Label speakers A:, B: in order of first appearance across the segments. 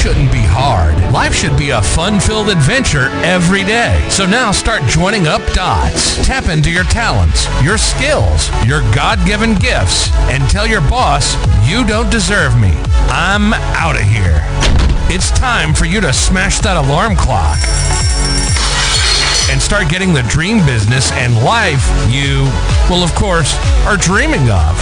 A: shouldn't be hard. Life should be a fun-filled adventure every day. So now start joining up dots. Tap into your talents, your skills, your God-given gifts, and tell your boss, you don't deserve me. I'm out of here. It's time for you to smash that alarm clock and start getting the dream business and life you, well, of course, are dreaming of.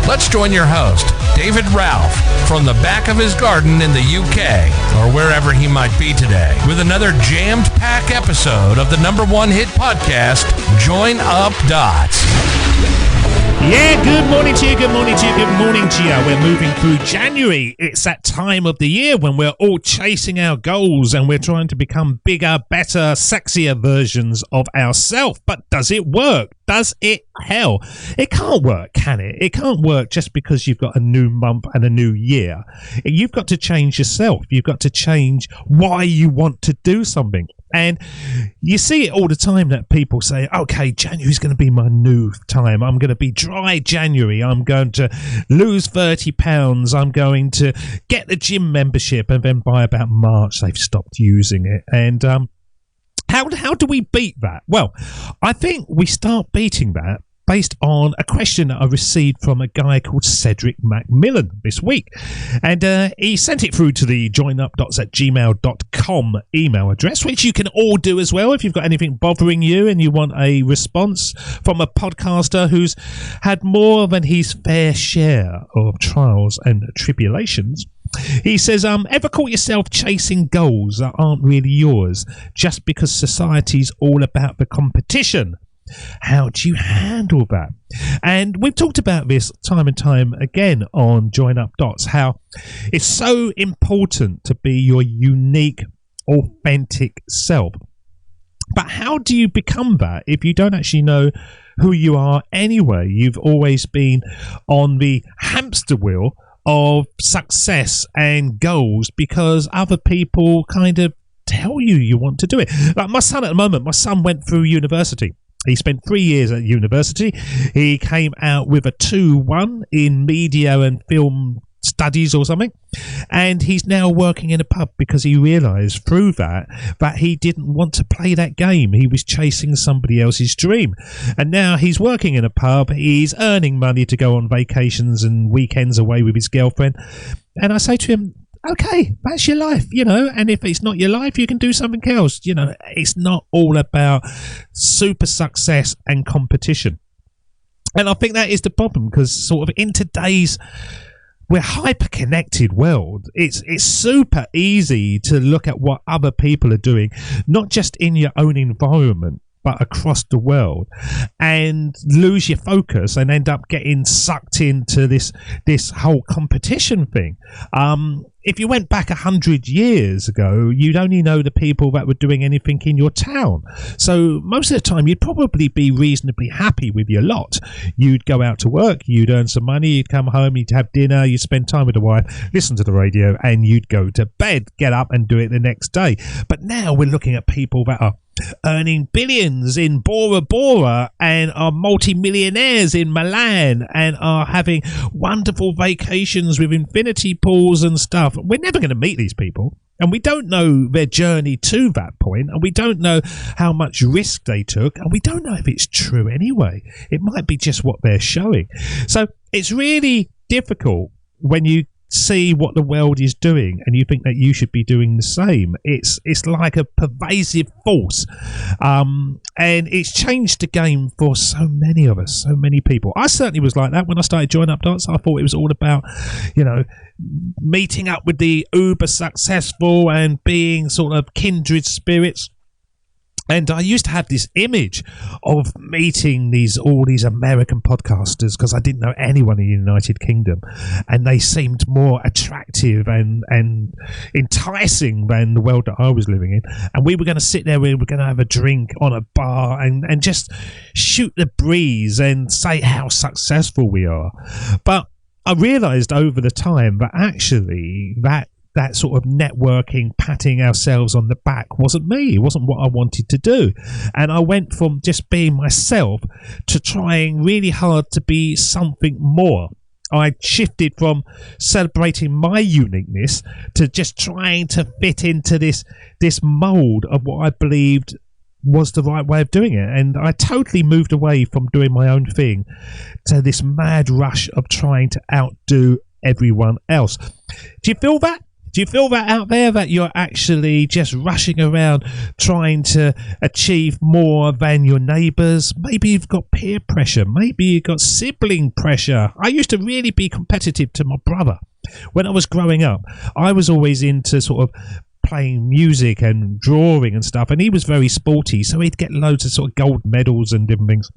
A: Let's join your host, David Ralph, from the back of his garden in the UK, or wherever he might be today, with another jammed-packed episode of the #1 hit podcast, Join Up Dots.
B: Yeah, good morning to you, good morning to you, good morning to you. We're moving through January. It's that time of the year when we're all chasing our goals and we're trying to become bigger, better, sexier versions of ourselves. But does it work? Does it? Hell, it can't work, can it? It can't work just because you've got a new month and a new year. You've got to change yourself. You've got to change why you want to do something. And you see it all the time that people say, okay, January's going to be my new time. I'm going to be dry January. I'm going to lose 30 pounds. I'm going to get the gym membership. And then by about March, they've stopped using it. And how do we beat that? Well, I think we start beating that based on a question that I received from a guy called Cedric Macmillan this week. And he sent it through to the joinupdots@gmail.com email address, which you can all do as well if you've got anything bothering you and you want a response from a podcaster who's had more than his fair share of trials and tribulations. He says, ever caught yourself chasing goals that aren't really yours just because society's all about the competition? How do you handle that? And we've talked about this time and time again on Join Up Dots, how it's so important to be your unique, authentic self. But how do you become that if you don't actually know who you are anyway? You've always been on the hamster wheel of success and goals because other people kind of tell you want to do it. Like my son at the moment, my son went through university. He spent 3 years at university. He came out with a 2-1 in media and film studies or something. And he's now working in a pub because he realised through that he didn't want to play that game. He was chasing somebody else's dream. And now he's working in a pub. He's earning money to go on vacations and weekends away with his girlfriend. And I say to him, okay, that's your life, and if it's not your life, you can do something else. It's not all about super success and competition. And I think that is the problem because sort of in today's we're hyper-connected world. It's super easy to look at what other people are doing, not just in your own environment, but across the world, and lose your focus and end up getting sucked into this whole competition thing. If you went back 100 years ago, you'd only know the people that were doing anything in your town. So most of the time, you'd probably be reasonably happy with your lot. You'd go out to work, you'd earn some money, you'd come home, you'd have dinner, you'd spend time with the wife, listen to the radio, and you'd go to bed, get up and do it the next day. But now we're looking at people that are earning billions in Bora Bora and are multi-millionaires in Milan and are having wonderful vacations with infinity pools and stuff. We're never going to meet these people, and we don't know their journey to that point, and we don't know how much risk they took, and we don't know if it's true anyway. It might be just what they're showing. So it's really difficult when you see what the world is doing and you think that you should be doing the same. It's like a pervasive force, and it's changed the game for so many of us, so many people. I certainly was like that when I started Join Up Dots. I thought it was all about meeting up with the uber successful and being sort of kindred spirits. And I used to have this image of meeting all these American podcasters because I didn't know anyone in the United Kingdom, and they seemed more attractive and enticing than the world that I was living in. And we were going to sit there, we were going to have a drink on a bar and just shoot the breeze and say how successful we are. But I realised over the time that actually that sort of networking, patting ourselves on the back wasn't me. It wasn't what I wanted to do. And I went from just being myself to trying really hard to be something more. I shifted from celebrating my uniqueness to just trying to fit into this mold of what I believed was the right way of doing it. And I totally moved away from doing my own thing to this mad rush of trying to outdo everyone else. Do you feel that? Do you feel that out there, that you're actually just rushing around trying to achieve more than your neighbours? Maybe you've got peer pressure. Maybe you've got sibling pressure. I used to really be competitive to my brother. When I was growing up, I was always into sort of playing music and drawing and stuff, and he was very sporty, so he'd get loads of sort of gold medals and different things.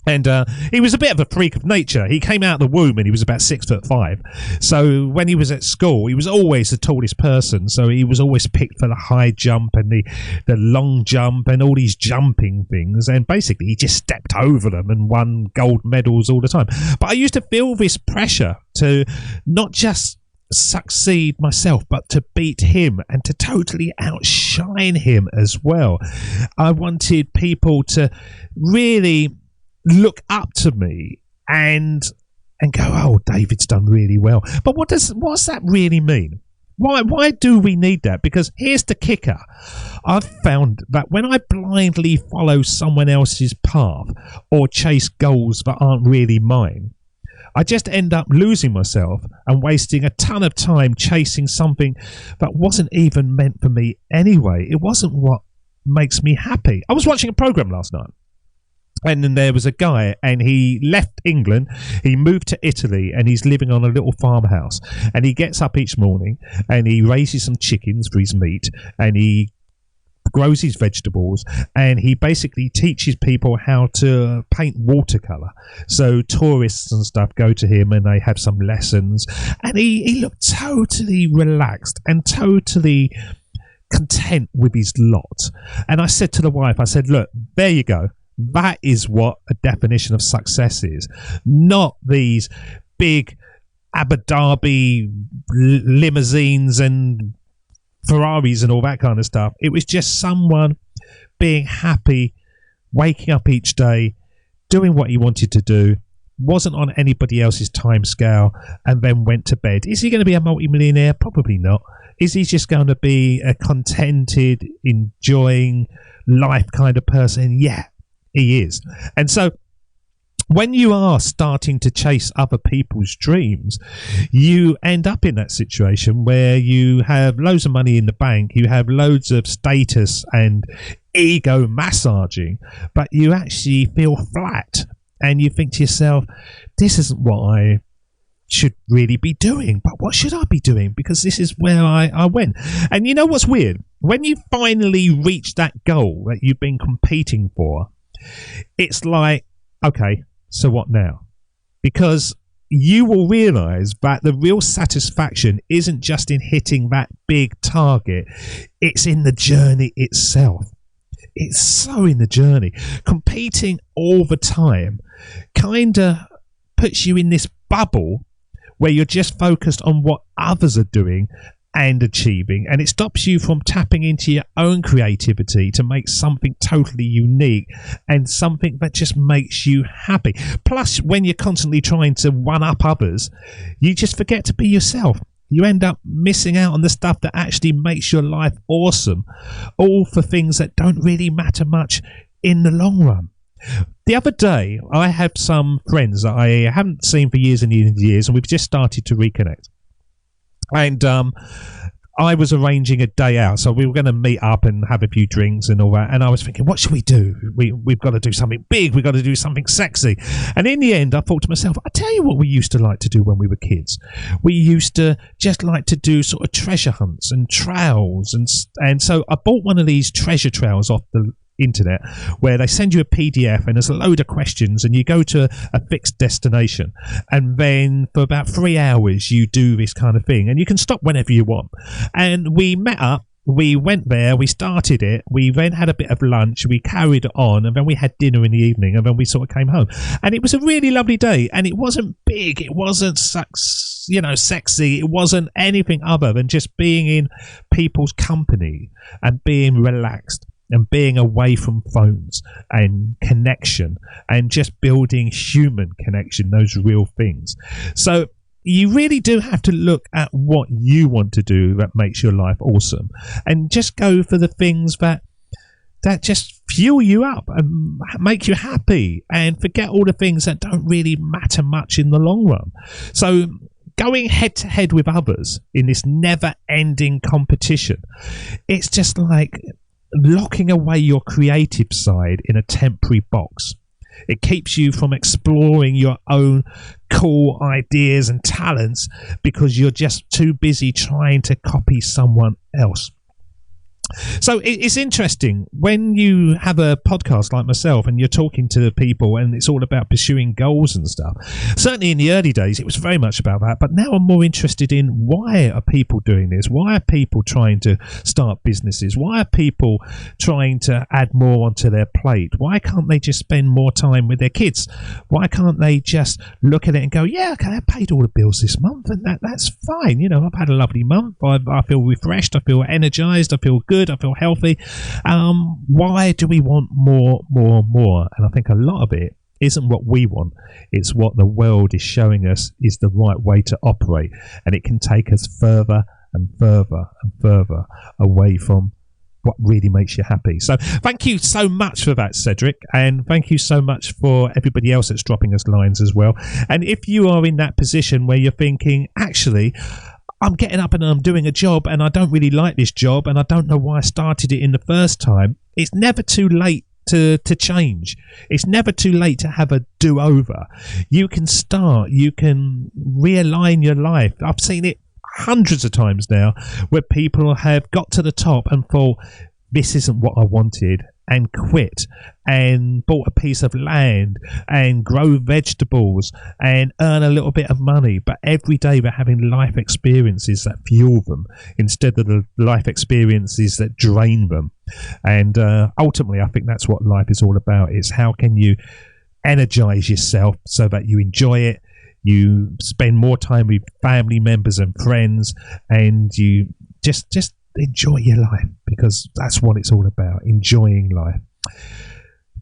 B: And he was a bit of a freak of nature. He came out of the womb and he was about 6'5". So when he was at school, he was always the tallest person. So he was always picked for the high jump and the long jump and all these jumping things. And basically he just stepped over them and won gold medals all the time. But I used to feel this pressure to not just succeed myself, but to beat him and to totally outshine him as well. I wanted people to really look up to me and go, oh, David's done really well. But what does that really mean? Why do we need that? Because here's the kicker. I've found that when I blindly follow someone else's path or chase goals that aren't really mine, I just end up losing myself and wasting a ton of time chasing something that wasn't even meant for me anyway. It wasn't what makes me happy. I was watching a program last night, and then there was a guy, and he left England, he moved to Italy, and he's living on a little farmhouse. And he gets up each morning, and he raises some chickens for his meat, and he grows his vegetables, and he basically teaches people how to paint watercolour. So tourists and stuff go to him, and they have some lessons. And he looked totally relaxed and totally content with his lot. And I said to the wife, I said, look, there you go. That is what a definition of success is. Not these big Abu Dhabi limousines and Ferraris and all that kind of stuff. It was just someone being happy, waking up each day, doing what he wanted to do, wasn't on anybody else's time scale, and then went to bed. Is he going to be a multimillionaire? Probably not. Is he just going to be a contented, enjoying life kind of person? Yeah. He is. And so when you are starting to chase other people's dreams, you end up in that situation where you have loads of money in the bank, you have loads of status and ego massaging, but you actually feel flat and you think to yourself, this isn't what I should really be doing, but what should I be doing? Because this is where I went. And you know what's weird? When you finally reach that goal that you've been competing for, it's like, okay, so what now? Because you will realize that the real satisfaction isn't just in hitting that big target, it's in the journey itself. It's so in the journey. Competing all the time kind of puts you in this bubble where you're just focused on what others are doing and achieving, and it stops you from tapping into your own creativity to make something totally unique and something that just makes you happy. Plus, when you're constantly trying to one up others, you just forget to be yourself. You end up missing out on the stuff that actually makes your life awesome, all for things that don't really matter much in the long run. The other day, I have some friends that I haven't seen for years and years and years, and we've just started to reconnect. And I was arranging a day out, so we were going to meet up and have a few drinks and all that. And I was thinking, what should we do? We've got to do something big. We've got to do something sexy. And in the end, I thought to myself, I tell you what we used to like to do when we were kids. We used to just like to do sort of treasure hunts and trails. And so I bought one of these treasure trails off the internet where they send you a PDF and there's a load of questions, and you go to a fixed destination, and then for about 3 hours you do this kind of thing, and you can stop whenever you want. And we met up, we went there, we started it, we then had a bit of lunch, we carried on, and then we had dinner in the evening, and then we sort of came home. And it was a really lovely day, and it wasn't big, it wasn't sexy, it wasn't anything other than just being in people's company and being relaxed. and being away from phones and connection and just building human connection, those real things. So you really do have to look at what you want to do that makes your life awesome, and just go for the things that just fuel you up and make you happy, and forget all the things that don't really matter much in the long run. So going head to head with others in this never ending competition, it's just like locking away your creative side in a temporary box. It keeps you from exploring your own cool ideas and talents because you're just too busy trying to copy someone else. So it's interesting when you have a podcast like myself and you're talking to people and it's all about pursuing goals and stuff. Certainly in the early days, it was very much about that. But now I'm more interested in, why are people doing this? Why are people trying to start businesses? Why are people trying to add more onto their plate? Why can't they just spend more time with their kids? Why can't they just look at it and go, yeah, okay, I paid all the bills this month and that's fine. You know, I've had a lovely month. I feel refreshed. I feel energized. I feel good. I feel healthy. Why do we want more? And I think a lot of it isn't what we want. It's what the world is showing us is the right way to operate, and it can take us further and further and further away from what really makes you happy. So thank you so much for that, Cedric, and thank you so much for everybody else that's dropping us lines as well. And if you are in that position where you're thinking, actually, I'm getting up and I'm doing a job and I don't really like this job and I don't know why I started it in the first time, it's never too late to change. It's never too late to have a do-over. You can start, you can realign your life. I've seen it hundreds of times now where people have got to the top and thought, this isn't what I wanted, and quit and bought a piece of land and grow vegetables and earn a little bit of money. But every day they're having life experiences that fuel them instead of the life experiences that drain them. And ultimately, I think that's what life is all about. It's how can you energize yourself so that you enjoy it, you spend more time with family members and friends, and you just enjoy your life, because that's what it's all about, enjoying life.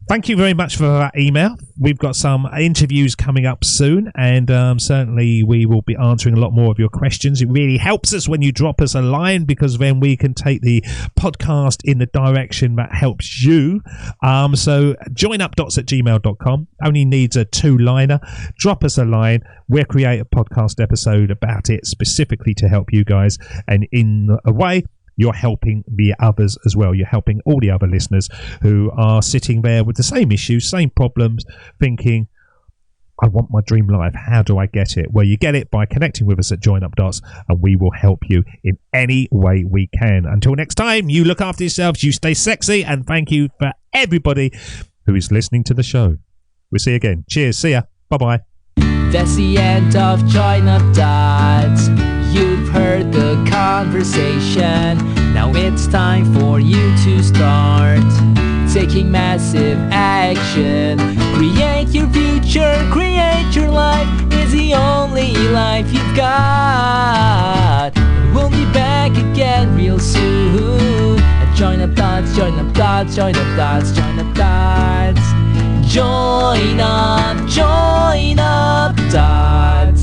B: Thank you very much for that email. We've got some interviews coming up soon, and certainly we will be answering a lot more of your questions. It really helps us when you drop us a line, because then we can take the podcast in the direction that helps you. So joinupdots@gmail.com. Only needs a 2-liner. Drop us a line. We'll create a podcast episode about it specifically to help you guys, and in a way, you're helping the others as well. You're helping all the other listeners who are sitting there with the same issues, same problems, thinking, I want my dream life. How do I get it? Well, you get it by connecting with us at Join Up Dots, and we will help you in any way we can. Until next time, you look after yourselves, you stay sexy, and thank you for everybody who is listening to the show. We'll see you again. Cheers. See ya. Bye-bye.
C: That's the end of Join Up Dots. You've heard the conversation. Now it's time for you to start taking massive action. Create your future, create your life. It's the only life you've got. We'll be back again real soon. Join Up Dots, Join Up Dots, Join Up Dots, Join Up Dots. Join up Dots.